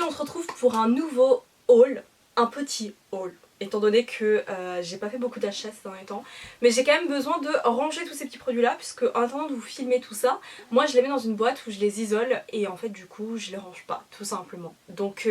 on se retrouve pour un nouveau haul, un petit haul. Étant donné que j'ai pas fait beaucoup d'achats ces derniers temps. Mais j'ai quand même besoin de ranger tous ces petits produits là. Puisque en attendant de vous filmer tout ça, moi je les mets dans une boîte où je les isole. Et en fait du coup je les range pas tout simplement. Donc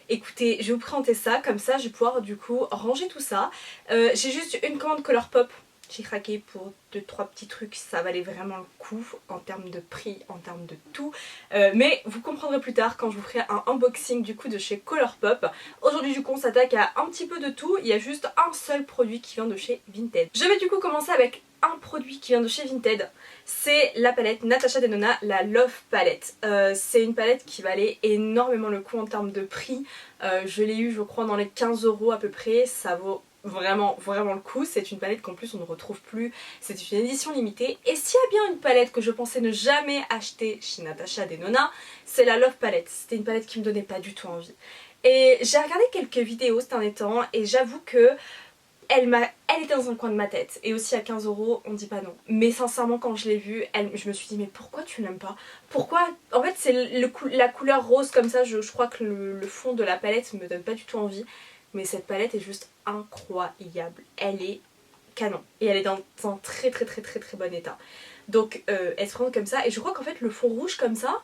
écoutez, je vais vous présenter ça. Comme ça je vais pouvoir du coup ranger tout ça. J'ai juste une commande Colourpop. J'ai craqué pour 2-3 petits trucs, ça valait vraiment le coup en termes de prix, en termes de tout. Mais vous comprendrez plus tard quand je vous ferai un unboxing du coup de chez Colourpop. Aujourd'hui du coup on s'attaque à un petit peu de tout, il y a juste un seul produit qui vient de chez Vinted. Je vais du coup commencer avec un produit qui vient de chez Vinted, c'est la palette Natasha Denona, la Love Palette. C'est une palette qui valait énormément le coup en termes de prix. Je l'ai eu je crois dans les 15 € à peu près, ça vaut vraiment le coup. C'est une palette qu'en plus on ne retrouve plus, c'est une édition limitée. Et s'il y a bien une palette que je pensais ne jamais acheter chez Natasha Denona, c'est la Love Palette. C'était une palette qui me donnait pas du tout envie. Et j'ai regardé quelques vidéos ces derniers temps et j'avoue que elle était dans un coin de ma tête. Et aussi à 15 € on dit pas non. Mais sincèrement quand je l'ai vue, je me suis dit mais pourquoi tu l'aimes pas? Pourquoi? En fait c'est la couleur rose comme ça, je crois que le fond de la palette me donne pas du tout envie. Mais cette palette est juste incroyable. Elle est canon. Et elle est dans un très bon état. Donc elle se présente comme ça. Et je crois qu'en fait le fond rouge comme ça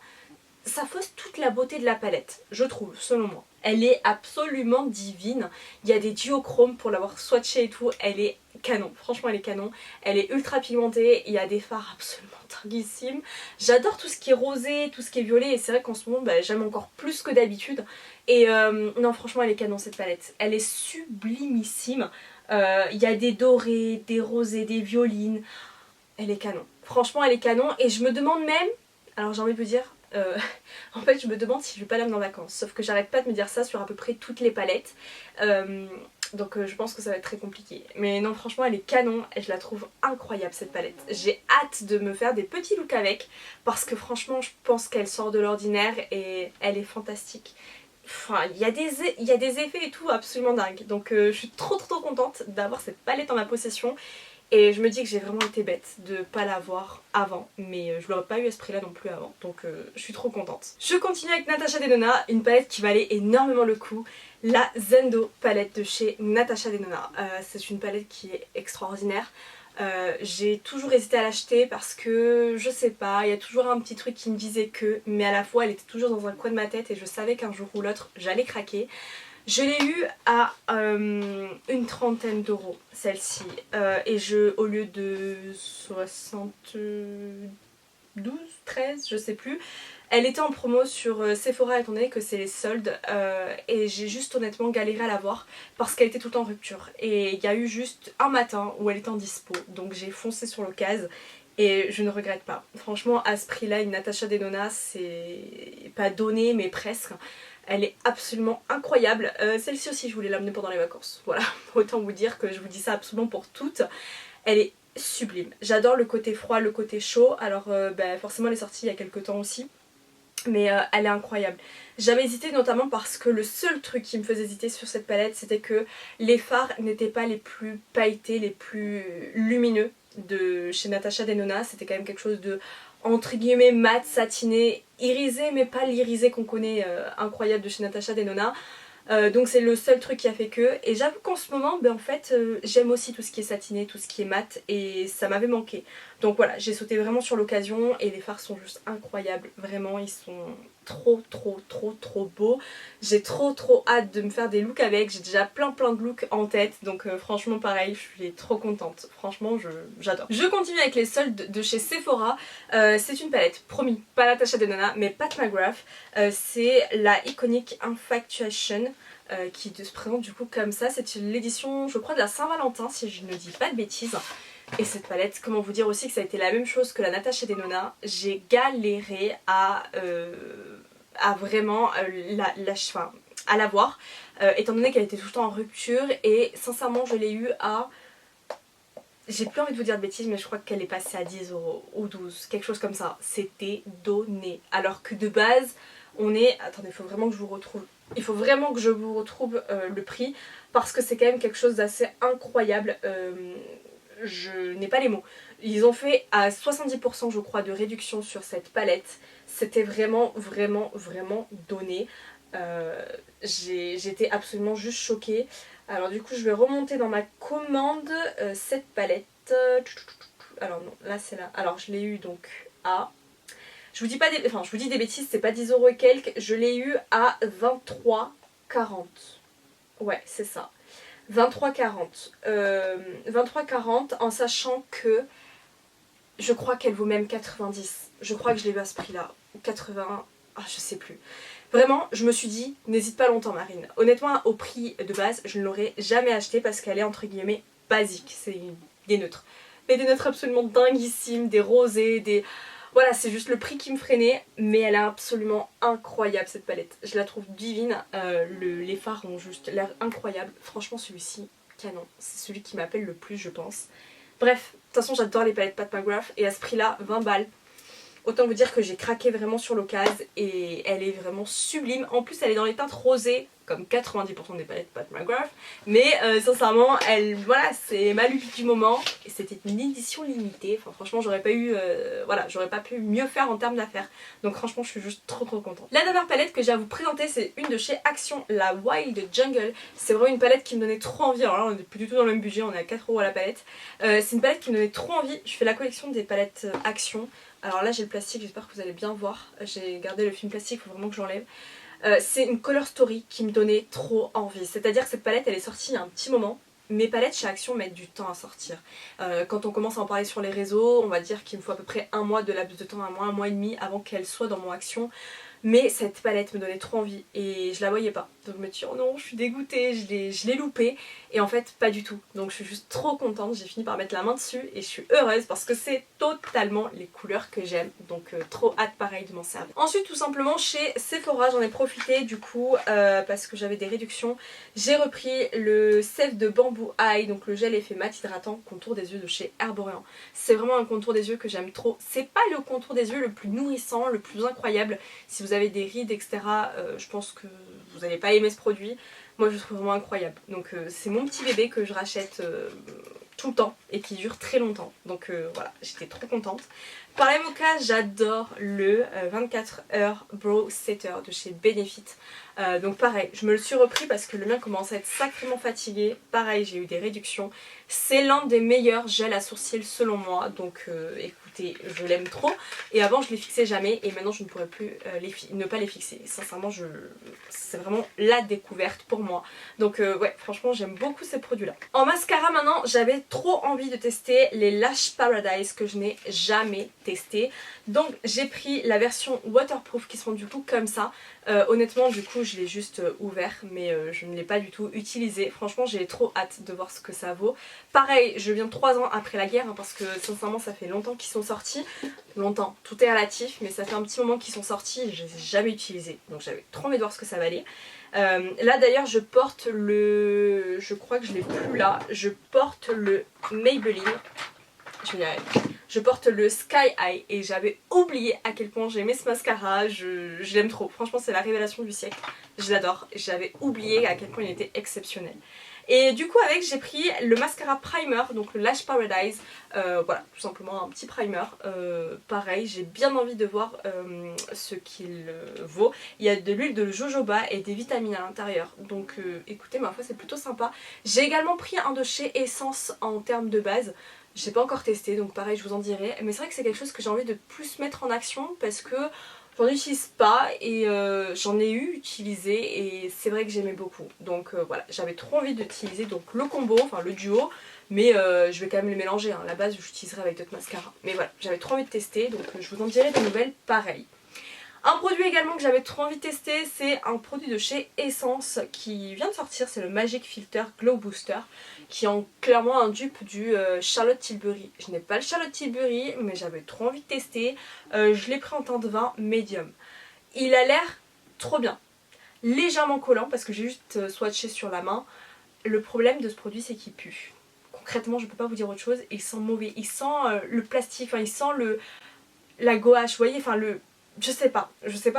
fausse toute la beauté de la palette. Je trouve, selon moi. Elle est absolument divine. Il y a des duochromes pour l'avoir swatché et tout. Elle est canon. Franchement elle est canon. Elle est ultra pigmentée. Il y a des fards absolument dinguissimes. J'adore tout ce qui est rosé, tout ce qui est violet. Et c'est vrai qu'en ce moment j'aime encore plus que d'habitude. Et non franchement elle est canon cette palette. Elle est sublimissime. Il y a des dorés, des rosés, des violines. Elle est canon. Franchement elle est canon. Et je me demande même, alors j'ai envie de vous dire, en fait je me demande si je vais pas l'amener en vacances. Sauf que j'arrête pas de me dire ça sur à peu près toutes les palettes. Donc je pense que ça va être très compliqué. Mais non franchement elle est canon et je la trouve incroyable cette palette. J'ai hâte de me faire des petits looks avec. Parce que franchement je pense qu'elle sort de l'ordinaire et elle est fantastique. Enfin il y a des effets et tout absolument dingues. Donc je suis trop contente d'avoir cette palette en ma possession. Et je me dis que j'ai vraiment été bête de pas l'avoir avant, mais je l'aurais pas eu à ce prix là non plus avant, donc je suis trop contente. Je continue avec Natasha Denona, une palette qui valait énormément le coup, la Zendo palette de chez Natasha Denona. C'est une palette qui est extraordinaire. J'ai toujours hésité à l'acheter parce que je sais pas, il y a toujours un petit truc qui me disait que, mais à la fois elle était toujours dans un coin de ma tête et je savais qu'un jour ou l'autre j'allais craquer. Je l'ai eu à une trentaine d'euros celle-ci et au lieu de 72, 13 je sais plus, elle était en promo sur Sephora étant donné que c'est les soldes et j'ai juste honnêtement galéré à l'avoir parce qu'elle était tout le temps en rupture et il y a eu juste un matin où elle était en dispo donc j'ai foncé sur l'occasion. Et je ne regrette pas. Franchement à ce prix là une Natasha Denona c'est pas donné mais presque. Elle est absolument incroyable. Celle-ci aussi je voulais l'amener pendant les vacances. Voilà, autant vous dire que je vous dis ça absolument pour toutes. Elle est sublime. J'adore le côté froid, le côté chaud. Alors forcément elle est sortie il y a quelques temps aussi. Mais elle est incroyable. J'avais hésité notamment parce que le seul truc qui me faisait hésiter sur cette palette c'était que les fards n'étaient pas les plus pailletés, les plus lumineux de chez Natasha Denona. C'était quand même quelque chose de entre guillemets mat, satiné, irisé mais pas l'irisé qu'on connaît incroyable de chez Natasha Denona. Donc c'est le seul truc qui a fait que, et j'avoue qu'en ce moment en fait j'aime aussi tout ce qui est satiné, tout ce qui est mat et ça m'avait manqué. Donc voilà, j'ai sauté vraiment sur l'occasion et les fards sont juste incroyables, vraiment ils sont trop beaux. J'ai trop hâte de me faire des looks avec, j'ai déjà plein de looks en tête donc franchement pareil, je suis trop contente, franchement j'adore. Je continue avec les soldes de chez Sephora, c'est une palette, promis, pas Natasha Denona mais Pat McGrath, c'est la Iconic Infatuation. Qui se présente du coup comme ça, c'est l'édition je crois de la Saint-Valentin si je ne dis pas de bêtises. Et cette palette, comment vous dire aussi que ça a été la même chose que la Natasha Denona, j'ai galéré à vraiment à l'avoir, étant donné qu'elle était tout le temps en rupture et sincèrement je l'ai eu à... J'ai plus envie de vous dire de bêtises mais je crois qu'elle est passée à 10 € ou 12, quelque chose comme ça. C'était donné. Alors que de base on est... Attendez, il faut vraiment que je vous retrouve. Il faut vraiment que je vous retrouve le prix parce que c'est quand même quelque chose d'assez incroyable. Je n'ai pas les mots. Ils ont fait à 70% je crois de réduction sur cette palette. C'était vraiment donné. J'étais absolument juste choquée. Alors du coup je vais remonter dans ma commande cette palette. Alors non, là c'est là. Alors je l'ai eu donc à... Je vous dis pas des... Enfin je vous dis des bêtises, c'est pas 10 € et quelques. Je l'ai eu à 23,40. Ouais c'est ça. 23,40. 23,40 en sachant que je crois qu'elle vaut même 90. Je crois que je l'ai eu à ce prix-là. 80... Ah je sais plus. Vraiment, je me suis dit, n'hésite pas longtemps Marine. Honnêtement, au prix de base, je ne l'aurais jamais acheté parce qu'elle est entre guillemets basique. C'est des neutres. Mais des neutres absolument dinguissimes, des rosés, des... Voilà, c'est juste le prix qui me freinait, mais elle est absolument incroyable cette palette. Je la trouve divine, les fards ont juste l'air incroyables. Franchement celui-ci, canon. C'est celui qui m'appelle le plus je pense. Bref, de toute façon j'adore les palettes Pat McGrath et à ce prix là, 20 balles. Autant vous dire que j'ai craqué vraiment sur l'occasion et elle est vraiment sublime. En plus elle est dans les teintes rosées comme 90% des palettes Pat McGrath. Mais sincèrement elle, voilà, c'est ma lutte du moment et c'était une édition limitée. Enfin franchement j'aurais pas eu, voilà, j'aurais pas pu mieux faire en termes d'affaires. Donc franchement je suis juste trop contente. La dernière palette que j'ai à vous présenter c'est une de chez Action, la Wild Jungle. C'est vraiment une palette qui me donnait trop envie. Alors là on n'est plus du tout dans le même budget, on est à 4 € à la palette. C'est une palette qui me donnait trop envie. Je fais la collection des palettes Action. Alors là j'ai le plastique, j'espère que vous allez bien voir. J'ai gardé le film plastique, il faut vraiment que j'enlève. C'est une Color Story qui me donnait trop envie. C'est-à-dire que cette palette elle est sortie il y a un petit moment. Mes palettes chez Action mettent du temps à sortir. Quand on commence à en parler sur les réseaux, on va dire qu'il me faut à peu près un mois de laps de temps, un mois et demi avant qu'elle soit dans mon Action. Mais cette palette me donnait trop envie et je la voyais pas. Donc je me dis oh non je suis dégoûtée, je l'ai loupée. Et en fait pas du tout. Donc je suis juste trop contente, j'ai fini par mettre la main dessus et je suis heureuse parce que c'est totalement les couleurs que j'aime. Donc trop hâte pareil de m'en servir. Ensuite tout simplement chez Sephora j'en ai profité du coup parce que j'avais des réductions. J'ai repris le Sève de Bamboo Eye, donc le gel effet mat hydratant contour des yeux de chez Herborian. C'est vraiment un contour des yeux que j'aime trop. C'est pas le contour des yeux le plus nourrissant, le plus incroyable. Si vous avez des rides etc, je pense que vous n'allez pas aimer ce produit. Moi je le trouve vraiment incroyable. Donc c'est mon petit bébé que je rachète tout le temps et qui dure très longtemps. Donc voilà, j'étais trop contente. Par la même occasion, j'adore le 24 heures Brow Setter de chez Benefit. Donc pareil, je me le suis repris parce que le mien commence à être sacrément fatigué. Pareil, j'ai eu des réductions. C'est l'un des meilleurs gels à sourcils selon moi. Donc écoutez, je l'aime trop. Et avant, je les fixais jamais et maintenant, je ne pourrais plus ne pas les fixer. Sincèrement, c'est vraiment la découverte pour moi. Donc ouais, franchement, j'aime beaucoup ces produits-là. En mascara maintenant, j'avais trop envie de tester les Lash Paradise que je n'ai jamais testé. Donc j'ai pris la version waterproof qui sont du coup comme ça. Honnêtement du coup je l'ai juste ouvert mais je ne l'ai pas du tout utilisé. Franchement j'ai trop hâte de voir ce que ça vaut. Pareil je viens 3 ans après la guerre hein, parce que sincèrement ça fait longtemps qu'ils sont sortis. Longtemps, tout est relatif mais ça fait un petit moment qu'ils sont sortis et je les ai jamais utilisés. Donc j'avais trop envie de voir ce que ça valait. Là d'ailleurs je porte le... Je crois que je l'ai plus là. Je porte le Maybelline. Je vais y arriver. Je porte le Sky High et j'avais oublié à quel point j'aimais ce mascara, je l'aime trop, franchement c'est la révélation du siècle, je l'adore, j'avais oublié à quel point il était exceptionnel. Et du coup avec j'ai pris le mascara primer, donc le Lash Paradise, voilà tout simplement un petit primer, pareil j'ai bien envie de voir ce qu'il vaut. Il y a de l'huile de jojoba et des vitamines à l'intérieur, donc écoutez ma foi c'est plutôt sympa. J'ai également pris un de chez Essence en termes de base. Je n'ai pas encore testé donc pareil je vous en dirai, mais c'est vrai que c'est quelque chose que j'ai envie de plus mettre en action parce que j'en utilise pas et j'en ai eu utilisé et c'est vrai que j'aimais beaucoup. Donc voilà, j'avais trop envie d'utiliser donc le combo, enfin le duo, mais je vais quand même les mélanger, hein. À la base j'utiliserai avec d'autres mascaras. Mais voilà, j'avais trop envie de tester donc je vous en dirai des nouvelles pareil. Un produit également que j'avais trop envie de tester, c'est un produit de chez Essence qui vient de sortir, c'est le Magic Filter Glow Booster, qui est clairement un dupe du Charlotte Tilbury. Je n'ai pas le Charlotte Tilbury, mais j'avais trop envie de tester. Je l'ai pris en teinte 20 médium. Il a l'air trop bien. Légèrement collant, parce que j'ai juste swatché sur la main. Le problème de ce produit, c'est qu'il pue. Concrètement, je peux pas vous dire autre chose, il sent mauvais. Il sent le plastique, enfin il sent la gouache, vous voyez, enfin je sais pas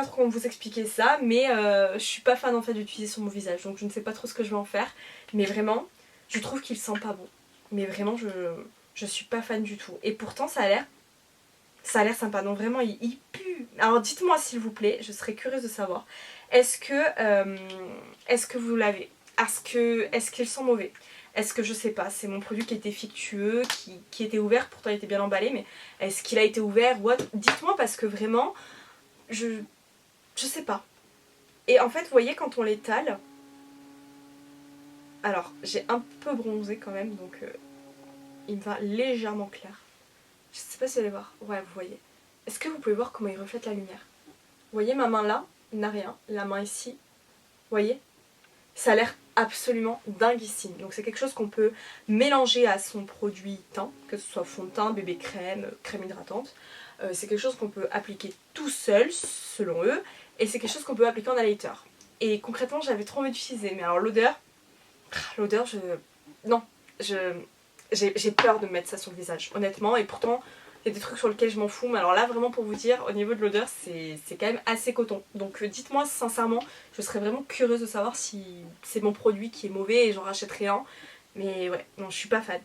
trop comment vous expliquer ça, mais je suis pas fan en fait d'utiliser sur mon visage, donc je ne sais pas trop ce que je vais en faire, mais vraiment, je trouve qu'il sent pas bon, mais vraiment je suis pas fan du tout, et pourtant ça a l'air sympa, donc vraiment il pue. Alors dites-moi s'il vous plaît, je serais curieuse de savoir, est-ce que vous l'avez? Est-ce qu'ils sont mauvais? Est-ce que je sais pas, c'est mon produit qui était fictueux, qui était ouvert, pourtant il était bien emballé, mais est-ce qu'il a été ouvert ou autre? Dites-moi parce que vraiment, je sais pas. Et en fait, vous voyez, quand on l'étale, alors j'ai un peu bronzé quand même, donc il me va légèrement clair. Je sais pas si vous allez voir, ouais vous voyez. Est-ce que vous pouvez voir comment il reflète la lumière? Vous voyez ma main là, n'a rien, la main ici, vous voyez? Ça a l'air absolument dinguissime. Donc c'est quelque chose qu'on peut mélanger à son produit teint, que ce soit fond de teint, bébé crème, crème hydratante. C'est quelque chose qu'on peut appliquer tout seul, selon eux, et c'est quelque chose qu'on peut appliquer en highlighter. Et concrètement, j'avais trop envie d'utiliser, mais alors l'odeur, non, j'ai peur de mettre ça sur le visage, honnêtement, et pourtant, il y a des trucs sur lesquels je m'en fous, mais alors là, vraiment pour vous dire, au niveau de l'odeur, c'est quand même assez coton. Donc dites-moi sincèrement, je serais vraiment curieuse de savoir si c'est mon produit qui est mauvais et j'en rachèterai un. Mais ouais, non, je suis pas fan.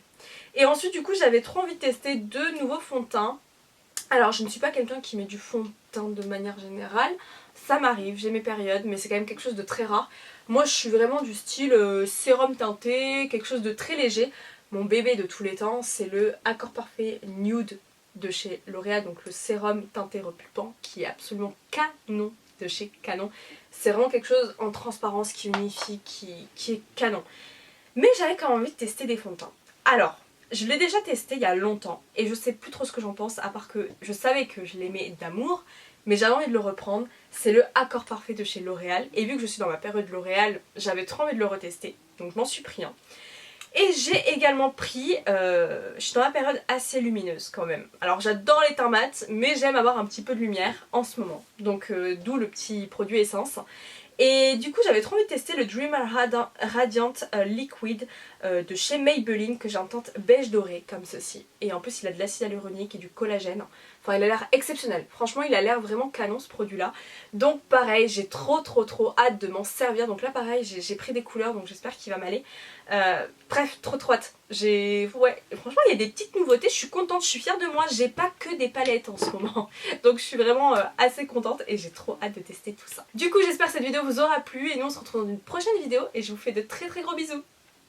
Et ensuite, du coup, j'avais trop envie de tester 2 nouveaux fonds de teint. Alors, je ne suis pas quelqu'un qui met du fond de teint de manière générale. Ça m'arrive, j'ai mes périodes, mais c'est quand même quelque chose de très rare. Moi, je suis vraiment du style sérum teinté, quelque chose de très léger. Mon bébé de tous les temps, c'est le Accord Parfait Nude de chez L'Oréal, donc le sérum teinté repulpant qui est absolument canon de chez Canon. C'est vraiment quelque chose en transparence qui unifie, qui est canon. Mais j'avais quand même envie de tester des fonds de teint. Alors, je l'ai déjà testé il y a longtemps et je sais plus trop ce que j'en pense, à part que je savais que je l'aimais d'amour, mais j'avais envie de le reprendre. C'est le Accord Parfait de chez L'Oréal, et vu que je suis dans ma période L'Oréal, j'avais trop envie de le retester, donc je m'en suis pris un. Et j'ai également pris, je suis dans la période assez lumineuse quand même. Alors j'adore les teints mat, mais j'aime avoir un petit peu de lumière en ce moment. Donc d'où le petit produit essence. Et du coup j'avais trop envie de tester le Dreamer Radiant Liquid de chez Maybelline, que j'ai en teinte beige doré comme ceci. Et en plus il a de l'acide hyaluronique et du collagène. Enfin il a l'air exceptionnel. Franchement il a l'air vraiment canon ce produit là. Donc pareil, j'ai trop hâte de m'en servir. Donc là pareil j'ai pris des couleurs, donc j'espère qu'il va m'aller. Bref, trop hâte. Ouais, franchement il y a des petites nouveautés, je suis contente, je suis fière de moi. J'ai pas que des palettes en ce moment. Donc je suis vraiment assez contente et j'ai trop hâte de tester tout ça. Du coup j'espère que cette vidéo vous aura plu et nous on se retrouve dans une prochaine vidéo et je vous fais de très gros bisous.